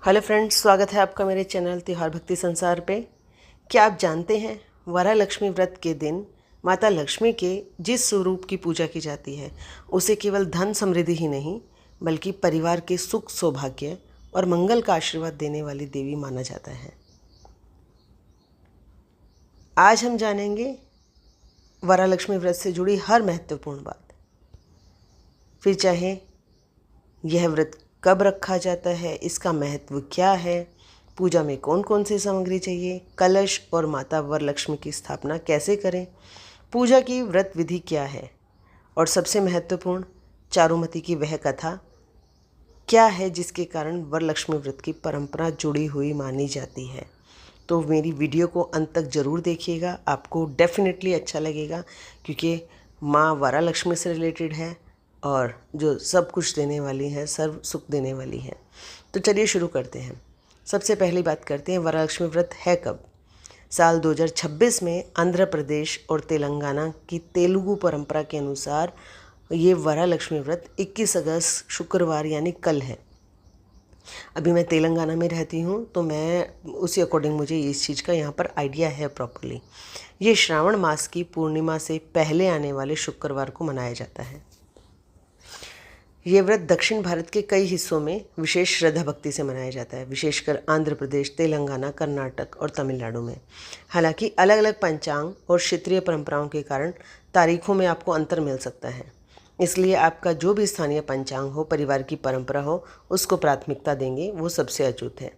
Hello friends, स्वागत है आपका मेरे चैनल त्योहार भक्ति संसार पे। क्या आप जानते हैं वरलक्ष्मी व्रत के दिन माता लक्ष्मी के जिस स्वरूप की पूजा की जाती है उसे केवल धन समृद्धि ही नहीं बल्कि परिवार के सुख सौभाग्य और मंगल का आशीर्वाद देने वाली देवी माना जाता है। आज हम जानेंगे वरलक्ष्मी व्रत से जुड़ी हर महत्वपूर्ण बात। फिर चाहे यह व्रत कब रखा जाता है, इसका महत्व क्या है, पूजा में कौन कौन सी सामग्री चाहिए, कलश और माता वरलक्ष्मी की स्थापना कैसे करें, पूजा की व्रत विधि क्या है और सबसे महत्वपूर्ण चारुमती की वह कथा क्या है जिसके कारण वरलक्ष्मी व्रत की परंपरा जुड़ी हुई मानी जाती है। तो मेरी वीडियो को अंत तक ज़रूर देखिएगा, आपको डेफिनेटली अच्छा लगेगा क्योंकि माँ वरलक्ष्मी से रिलेटेड है और जो सब कुछ देने वाली है, सर्व सुख देने वाली है। तो चलिए शुरू करते हैं। सबसे पहली बात करते हैं वरलक्ष्मी व्रत है कब। साल 2026 में आंध्र प्रदेश और तेलंगाना की तेलुगु परंपरा के अनुसार ये वरलक्ष्मी व्रत 21 अगस्त शुक्रवार यानी कल है। अभी मैं तेलंगाना में रहती हूँ तो मैं उसी अकॉर्डिंग मुझे इस चीज़ का यहाँ पर आइडिया है प्रॉपरली। ये श्रावण मास की पूर्णिमा से पहले आने वाले शुक्रवार को मनाया जाता है। ये व्रत दक्षिण भारत के कई हिस्सों में विशेष श्रद्धा भक्ति से मनाया जाता है, विशेषकर आंध्र प्रदेश, तेलंगाना, कर्नाटक और तमिलनाडु में। हालांकि अलग अलग पंचांग और क्षेत्रीय परंपराओं के कारण तारीखों में आपको अंतर मिल सकता है, इसलिए आपका जो भी स्थानीय पंचांग हो, परिवार की परंपरा हो, उसको प्राथमिकता देंगे, वो सबसे अचूक है।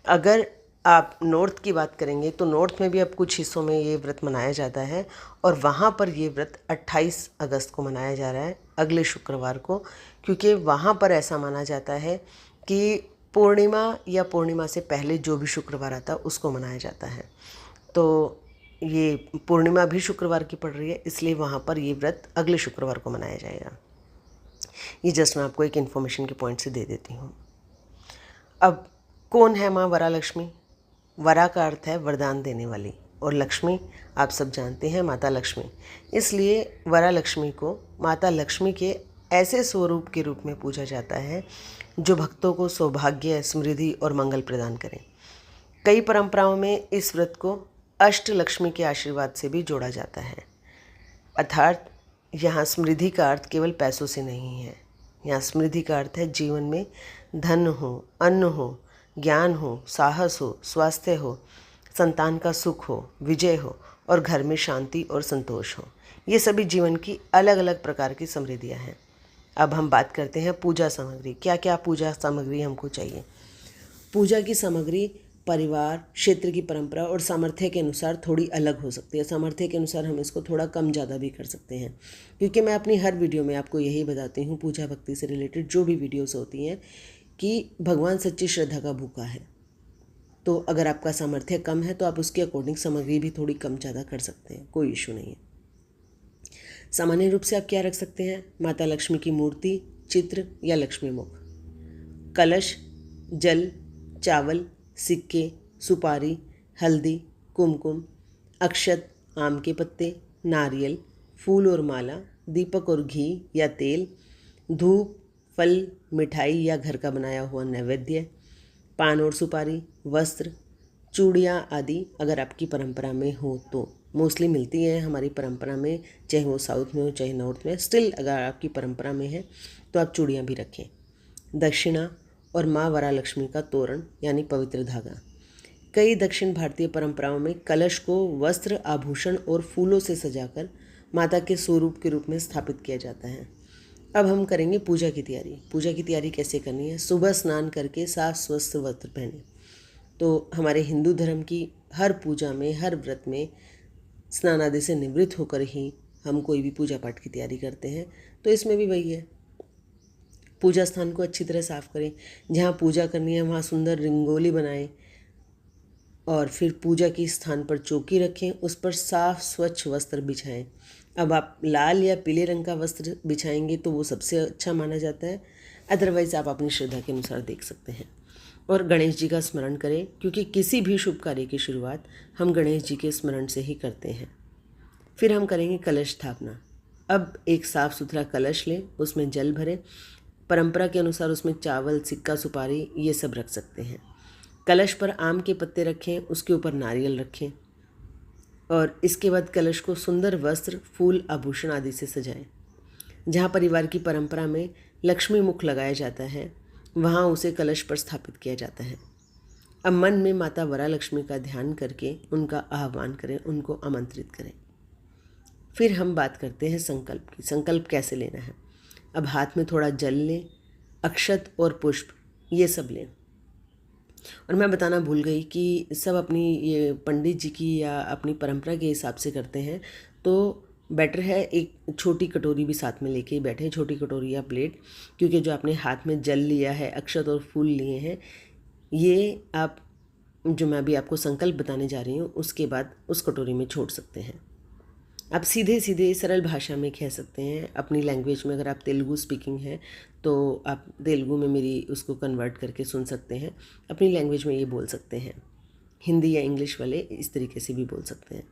अगर आप नॉर्थ की बात करेंगे तो नॉर्थ में भी अब कुछ हिस्सों में ये व्रत मनाया जाता है और वहाँ पर ये व्रत 28 अगस्त को मनाया जा रहा है, अगले शुक्रवार को, क्योंकि वहाँ पर ऐसा माना जाता है कि पूर्णिमा या पूर्णिमा से पहले जो भी शुक्रवार आता है उसको मनाया जाता है। तो ये पूर्णिमा भी शुक्रवार की पड़ रही है, इसलिए वहाँ पर ये व्रत अगले शुक्रवार को मनाया जाएगा। ये जस्ट मैं आपको एक इन्फॉर्मेशन के पॉइंट से दे देती हूँ। अब कौन है माँ वरलक्ष्मी? वरा का अर्थ है वरदान देने वाली और लक्ष्मी आप सब जानते हैं माता लक्ष्मी, इसलिए वरलक्ष्मी को माता लक्ष्मी के ऐसे स्वरूप के रूप में पूजा जाता है जो भक्तों को सौभाग्य, समृद्धि और मंगल प्रदान करें। कई परंपराओं में इस व्रत को अष्ट लक्ष्मी के आशीर्वाद से भी जोड़ा जाता है, अर्थात यहाँ समृद्धि का अर्थ केवल पैसों से नहीं है। यहाँ समृद्धि का अर्थ है जीवन में धन हो, अन्न हो, ज्ञान हो, साहस हो, स्वास्थ्य हो, संतान का सुख हो, विजय हो और घर में शांति और संतोष हो। ये सभी जीवन की अलग अलग प्रकार की समृद्धियाँ हैं। अब हम बात करते हैं पूजा सामग्री। क्या क्या पूजा सामग्री हमको चाहिए? पूजा की सामग्री परिवार, क्षेत्र की परंपरा और सामर्थ्य के अनुसार थोड़ी अलग हो सकती है। सामर्थ्य के अनुसार हम इसको थोड़ा कम ज़्यादा भी कर सकते हैं, क्योंकि मैं अपनी हर वीडियो में आपको यही बताती हूँ, पूजा भक्ति से रिलेटेड जो भी वीडियोस होती हैं, कि भगवान सच्ची श्रद्धा का भूखा है। तो अगर आपका सामर्थ्य कम है तो आप उसके अकॉर्डिंग सामग्री भी थोड़ी कम ज़्यादा कर सकते हैं, कोई इशू नहीं है। सामान्य रूप से आप क्या रख सकते हैं? माता लक्ष्मी की मूर्ति, चित्र या लक्ष्मी मुख, कलश, जल, चावल, सिक्के, सुपारी, हल्दी, कुमकुम, अक्षत, आम के पत्ते, नारियल, फूल और माला, दीपक और घी या तेल, धूप, फल, मिठाई या घर का बनाया हुआ नैवेद्य, पान और सुपारी, वस्त्र, चूड़ियाँ आदि अगर आपकी परंपरा में हो तो। मोस्टली मिलती है हमारी परंपरा में, चाहे वो साउथ में हो चाहे नॉर्थ में। स्टिल अगर आपकी परंपरा में है तो आप चूड़ियाँ भी रखें। दक्षिणा और माँ वरलक्ष्मी का तोरण यानी पवित्र धागा। कई दक्षिण भारतीय परंपराओं में कलश को वस्त्र, आभूषण और फूलों से सजाकर माता के स्वरूप के रूप में स्थापित किया जाता है। अब हम करेंगे पूजा की तैयारी। पूजा की तैयारी कैसे करनी है? सुबह स्नान करके साफ स्वस्थ वस्त्र पहने। तो हमारे हिंदू धर्म की हर पूजा में, हर व्रत में स्नान आदि से निवृत्त होकर ही हम कोई भी पूजा पाठ की तैयारी करते हैं, तो इसमें भी वही है। पूजा स्थान को अच्छी तरह साफ़ करें। जहाँ पूजा करनी है वहाँ सुंदर रंगोली बनाएं और फिर पूजा के स्थान पर चौकी रखें, उस पर साफ स्वच्छ वस्त्र बिछाएं। अब आप लाल या पीले रंग का वस्त्र बिछाएंगे तो वो सबसे अच्छा माना जाता है, अदरवाइज़ आप अपनी श्रद्धा के अनुसार देख सकते हैं। और गणेश जी का स्मरण करें, क्योंकि किसी भी शुभ कार्य की शुरुआत हम गणेश जी के स्मरण से ही करते हैं। फिर हम करेंगे कलश स्थापना। अब एक साफ़ सुथरा कलश लें, उसमें जल भरें। परंपरा के अनुसार उसमें चावल, सिक्का, सुपारी ये सब रख सकते हैं। कलश पर आम के पत्ते रखें, उसके ऊपर नारियल रखें और इसके बाद कलश को सुंदर वस्त्र, फूल, आभूषण आदि से सजाएं। जहाँ परिवार की परंपरा में लक्ष्मी मुख लगाया जाता है, वहाँ उसे कलश पर स्थापित किया जाता है। अब मन में माता वरालक्ष्मी का ध्यान करके उनका आह्वान करें, उनको आमंत्रित करें। फिर हम बात करते हैं संकल्प की। संकल्प कैसे लेना है? अब हाथ में थोड़ा जल लें, अक्षत और पुष्प ये सब लें। और मैं बताना भूल गई कि सब अपनी ये पंडित जी की या अपनी परंपरा के हिसाब से करते हैं, तो बेटर है एक छोटी कटोरी भी साथ में लेके ही बैठे, छोटी कटोरी या प्लेट, क्योंकि जो आपने हाथ में जल लिया है, अक्षत और फूल लिए हैं, ये आप जो मैं अभी आपको संकल्प बताने जा रही हूँ उसके बाद उस कटोरी में छोड़ सकते हैं। आप सीधे सीधे सरल भाषा में कह सकते हैं अपनी लैंग्वेज में। अगर आप तेलुगु स्पीकिंग हैं तो आप तेलुगु में मेरी उसको कन्वर्ट करके सुन सकते हैं, अपनी लैंग्वेज में ये बोल सकते हैं। हिंदी या इंग्लिश वाले इस तरीके से भी बोल सकते हैं।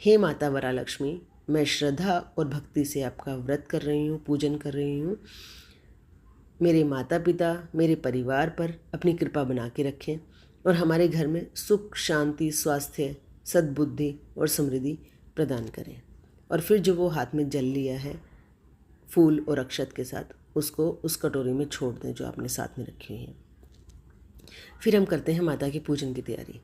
हे माता वरालक्ष्मी, मैं श्रद्धा और भक्ति से आपका व्रत कर रही हूँ, पूजन कर रही हूँ। मेरे माता पिता, मेरे परिवार पर अपनी कृपा बना के रखें और हमारे घर में सुख, शांति, स्वास्थ्य, सद्बुद्धि और समृद्धि प्रदान करें। और फिर जो वो हाथ में जल लिया है फूल और अक्षत के साथ, उसको उस कटोरी में छोड़ दें जो आपने साथ में रखी हुई है। फिर हम करते हैं माता के पूजन की तैयारी।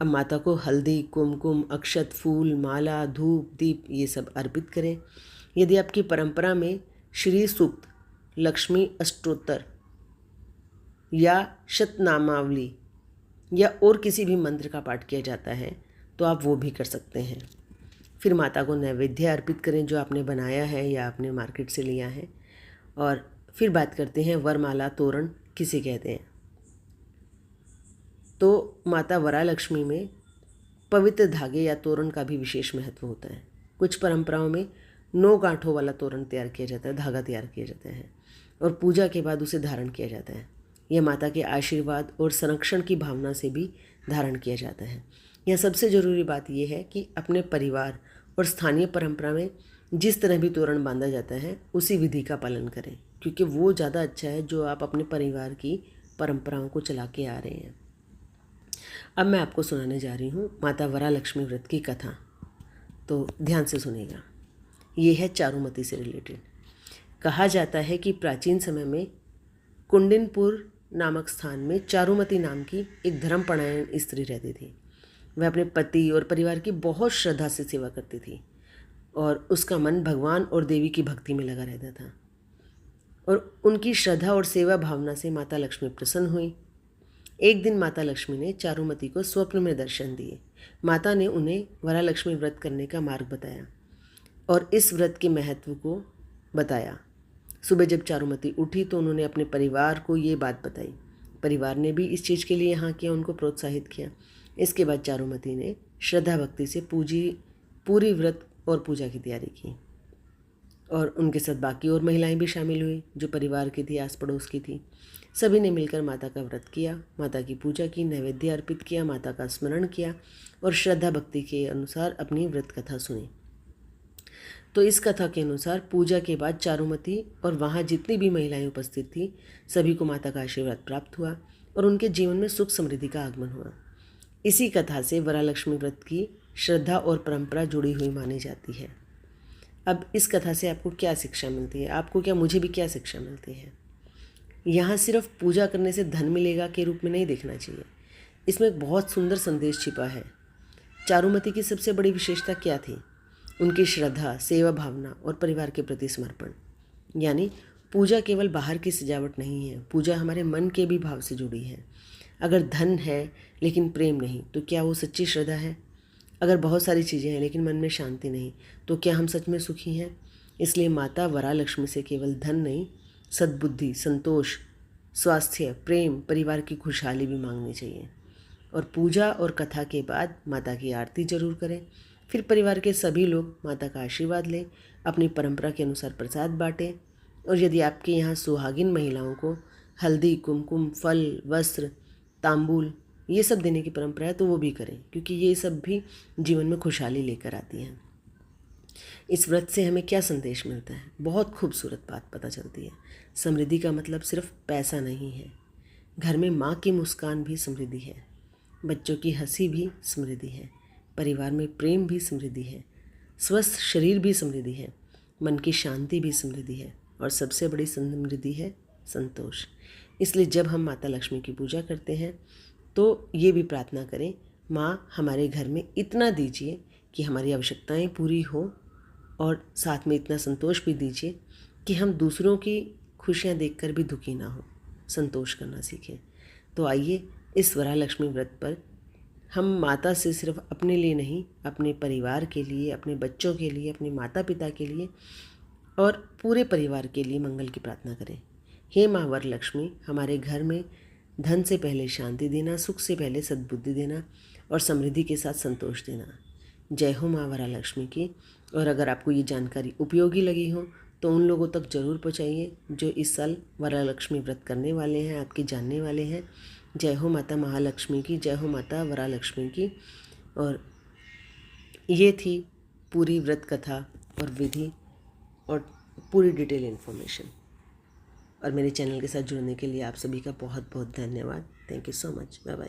अब माता को हल्दी, कुमकुम, अक्षत, फूल, माला, धूप, दीप ये सब अर्पित करें। यदि आपकी परंपरा में श्री सूक्त, लक्ष्मी अष्टोत्तर या शतनामावली या और किसी भी मंत्र का पाठ किया जाता है तो आप वो भी कर सकते हैं। फिर माता को नैवेद्य अर्पित करें जो आपने बनाया है या आपने मार्केट से लिया है। और फिर बात करते हैं वरमाला, तोरण किसे कहते हैं। तो माता वरालक्ष्मी में पवित्र धागे या तोरण का भी विशेष महत्व होता है। कुछ परंपराओं में 9 गांठों वाला तोरण तैयार किया जाता है, धागा तैयार किया जाता है और पूजा के बाद उसे धारण किया जाता है। यह माता के आशीर्वाद और संरक्षण की भावना से भी धारण किया जाता है। यह सबसे ज़रूरी बात यह है कि अपने परिवार और स्थानीय परंपरा में जिस तरह भी तोरण बांधा जाता है उसी विधि का पालन करें, क्योंकि वो ज़्यादा अच्छा है जो आप अपने परिवार की परंपराओं को चला के आ रहे हैं। अब मैं आपको सुनाने जा रही हूँ माता वरालक्ष्मी व्रत की कथा, तो ध्यान से सुनिएगा। ये है चारुमती से रिलेटेड। कहा जाता है कि प्राचीन समय में कुंडिनपुर नामक स्थान में चारुमती नाम की एक धर्मपरायण स्त्री रहती थी। वह अपने पति और परिवार की बहुत श्रद्धा से सेवा करती थी और उसका मन भगवान और देवी की भक्ति में लगा रहता था। और उनकी श्रद्धा और सेवा भावना से माता लक्ष्मी प्रसन्न हुई। एक दिन माता लक्ष्मी ने चारुमती को स्वप्न में दर्शन दिए। माता ने उन्हें वरालक्ष्मी व्रत करने का मार्ग बताया और इस व्रत के महत्व को बताया। सुबह जब चारुमती उठी तो उन्होंने अपने परिवार को ये बात बताई। परिवार ने भी इस चीज़ के लिए यहाँ किया, उनको प्रोत्साहित किया। इसके बाद चारुमती ने श्रद्धा भक्ति से पूरी व्रत और पूजा की तैयारी की और उनके साथ बाकी और महिलाएं भी शामिल हुई जो परिवार की थी, आस पड़ोस की थी। सभी ने मिलकर माता का व्रत किया, माता की पूजा की, नैवेद्य अर्पित किया, माता का स्मरण किया और श्रद्धा भक्ति के अनुसार अपनी व्रत कथा सुनी। तो इस कथा के अनुसार पूजा के बाद चारुमती और वहाँ जितनी भी महिलाएं उपस्थित थी सभी को माता का आशीर्वाद प्राप्त हुआ और उनके जीवन में सुख समृद्धि का आगमन हुआ। इसी कथा से वरालक्ष्मी व्रत की श्रद्धा और परंपरा जुड़ी हुई मानी जाती है। अब इस कथा से आपको क्या शिक्षा मिलती है? आपको क्या, मुझे भी क्या शिक्षा मिलती है? यहाँ सिर्फ पूजा करने से धन मिलेगा के रूप में नहीं देखना चाहिए। इसमें एक बहुत सुंदर संदेश छिपा है। चारुमती की सबसे बड़ी विशेषता क्या थी? उनकी श्रद्धा, सेवा भावना और परिवार के प्रति समर्पण। यानी पूजा केवल बाहर की सजावट नहीं है, पूजा हमारे मन के भी भाव से जुड़ी है। अगर धन है लेकिन प्रेम नहीं तो क्या वो सच्ची श्रद्धा है? अगर बहुत सारी चीज़ें हैं लेकिन मन में शांति नहीं तो क्या हम सच में सुखी हैं? इसलिए माता वरालक्ष्मी से केवल धन नहीं, सद्बुद्धि, संतोष, स्वास्थ्य, प्रेम, परिवार की खुशहाली भी मांगनी चाहिए। और पूजा और कथा के बाद माता की आरती जरूर करें। फिर परिवार के सभी लोग माता का आशीर्वाद लें, अपनी परंपरा के अनुसार प्रसाद बांटें। और यदि आपके यहाँ सुहागिन महिलाओं को हल्दी, कुमकुम, फल, वस्त्र, तांबूल ये सब देने की परंपरा है तो वो भी करें, क्योंकि ये सब भी जीवन में खुशहाली लेकर आती हैं। इस व्रत से हमें क्या संदेश मिलता है? बहुत खूबसूरत बात पता चलती है। समृद्धि का मतलब सिर्फ पैसा नहीं है, घर में माँ की मुस्कान भी समृद्धि है, बच्चों की हंसी भी समृद्धि है, परिवार में प्रेम भी समृद्धि है, स्वस्थ शरीर भी समृद्धि है, मन की शांति भी समृद्धि है और सबसे बड़ी समृद्धि है संतोष। इसलिए जब हम माता लक्ष्मी की पूजा करते हैं तो ये भी प्रार्थना करें, माँ हमारे घर में इतना दीजिए कि हमारी आवश्यकताएं पूरी हो और साथ में इतना संतोष भी दीजिए कि हम दूसरों की खुशियाँ देखकर भी दुखी ना हो, संतोष करना सीखें। तो आइए इस वरलक्ष्मी व्रत पर हम माता से सिर्फ अपने लिए नहीं, अपने परिवार के लिए, अपने बच्चों के लिए, अपने माता पिता के लिए और पूरे परिवार के लिए मंगल की प्रार्थना करें। हे माँ वरलक्ष्मी, हमारे घर में धन से पहले शांति देना, सुख से पहले सद्बुद्धि देना और समृद्धि के साथ संतोष देना। जय हो माँ वरलक्ष्मी की। और अगर आपको ये जानकारी उपयोगी लगी हो तो उन लोगों तक ज़रूर पहुँचाइए जो इस साल वरलक्ष्मी व्रत करने वाले हैं, आपके जानने वाले हैं। जय हो माता महालक्ष्मी की, जय हो माता वरलक्ष्मी की। और ये थी पूरी व्रत कथा और विधि और पूरी डिटेल इन्फॉर्मेशन। और मेरे चैनल के साथ जुड़ने के लिए आप सभी का बहुत बहुत धन्यवाद। Thank you so much. Bye bye.